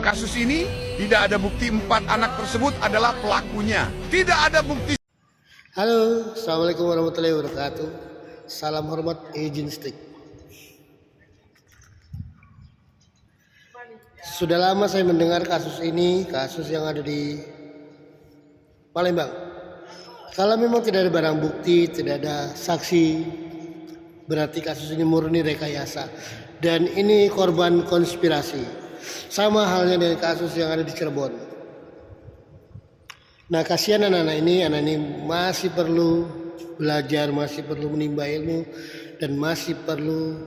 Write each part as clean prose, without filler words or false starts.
kasus ini tidak ada bukti 4 anak tersebut adalah pelakunya. Tidak ada bukti. Halo, assalamualaikum warahmatullahi wabarakatuh. Salam hormat izin stick. Sudah lama saya mendengar kasus ini, kasus yang ada di Palembang. Kalau memang tidak ada barang bukti, tidak ada saksi, berarti kasus ini murni rekayasa. Dan ini korban konspirasi. Sama halnya dengan kasus yang ada di Cirebon. Nah, kasihan anak-anak ini masih perlu belajar, masih perlu menimba ilmu, dan masih perlu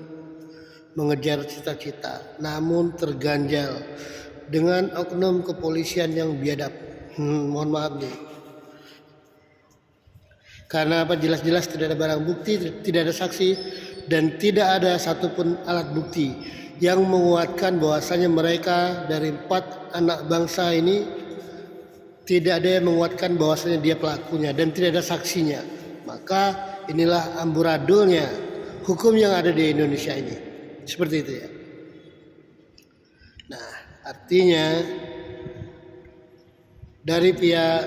mengejar cita-cita. Namun terganjal dengan oknum kepolisian yang biadab. Mohon maaf nih. Karena apa? Jelas-jelas tidak ada barang bukti, tidak ada saksi, dan tidak ada satupun alat bukti yang menguatkan bahwasanya mereka dari 4 anak bangsa ini tidak ada yang menguatkan bahwasanya dia pelakunya dan tidak ada saksinya. Maka inilah amburadulnya hukum yang ada di Indonesia ini. Seperti itu ya. Nah, artinya dari pihak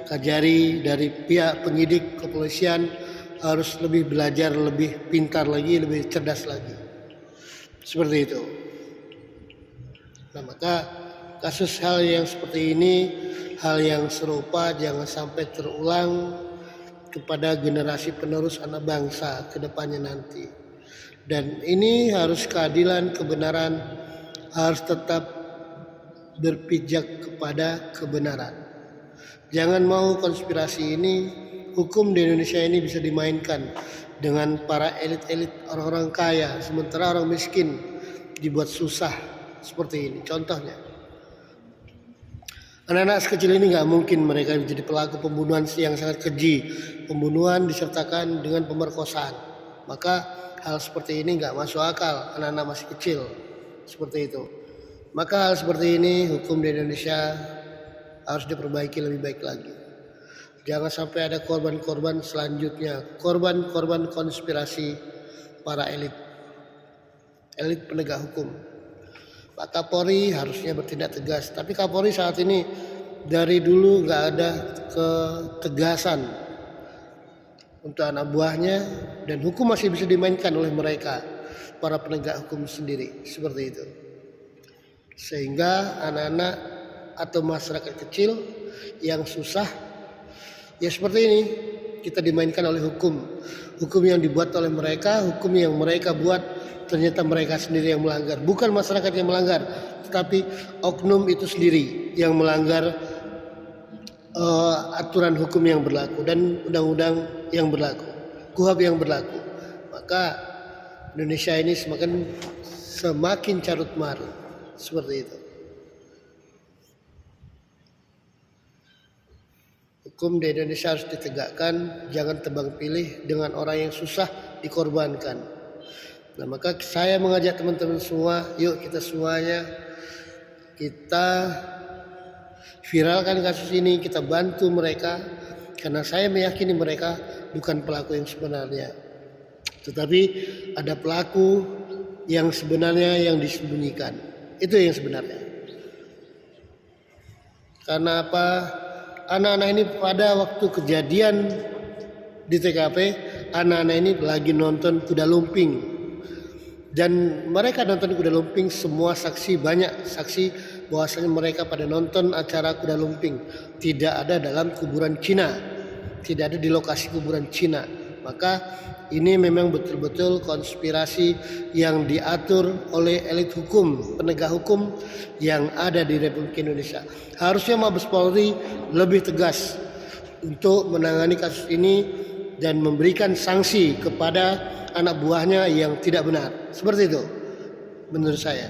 Kajari, dari pihak penyidik kepolisian harus lebih belajar, lebih pintar lagi, lebih cerdas lagi. Seperti itu. Nah, maka kasus hal yang seperti ini, hal yang serupa jangan sampai terulang kepada generasi penerus anak bangsa ke depannya nanti. Dan ini harus keadilan, kebenaran harus tetap berpijak kepada kebenaran. Jangan mau konspirasi ini, hukum di Indonesia ini bisa dimainkan dengan para elit-elit orang-orang kaya, sementara orang miskin dibuat susah seperti ini. Contohnya, anak-anak sekecil ini nggak mungkin mereka menjadi pelaku pembunuhan yang sangat keji, pembunuhan disertakan dengan pemerkosaan. Maka hal seperti ini nggak masuk akal, anak-anak masih kecil seperti itu. Maka hal seperti ini hukum di Indonesia harus diperbaiki lebih baik lagi. Jangan sampai ada korban-korban selanjutnya, korban-korban konspirasi para elit penegak hukum. Pak Kapolri harusnya bertindak tegas, tapi Kapolri saat ini dari dulu nggak ada ketegasan untuk anak buahnya, dan hukum masih bisa dimainkan oleh mereka, para penegak hukum sendiri, seperti itu. Sehingga anak-anak atau masyarakat kecil yang susah, ya seperti ini, kita dimainkan oleh hukum yang dibuat oleh mereka, hukum yang mereka buat ternyata mereka sendiri yang melanggar, bukan masyarakat yang melanggar, tetapi oknum itu sendiri yang melanggar aturan hukum yang berlaku dan undang-undang yang berlaku, KUHP yang berlaku. Maka Indonesia ini semakin carut marut seperti itu. Hukum di Indonesia harus ditegakkan, jangan tebang pilih dengan orang yang susah dikorbankan. Nah, maka saya mengajak teman-teman semua, yuk kita semuanya, kita viralkan kasus ini, kita bantu mereka, karena saya meyakini mereka bukan pelaku yang sebenarnya, tetapi ada pelaku yang sebenarnya yang disembunyikan. Itu yang sebenarnya. Karena apa? Anak-anak ini pada waktu kejadian di TKP, anak-anak ini lagi nonton kuda lumping. Dan mereka nonton kuda lumping, semua saksi, banyak saksi bahwasanya mereka pada nonton acara kuda lumping. Tidak ada dalam kuburan Cina, tidak ada di lokasi kuburan Cina. Maka ini memang betul-betul konspirasi yang diatur oleh elit hukum, penegak hukum yang ada di Republik Indonesia. Harusnya Mabes Polri lebih tegas untuk menangani kasus ini dan memberikan sanksi kepada anak buahnya yang tidak benar. Seperti itu menurut saya.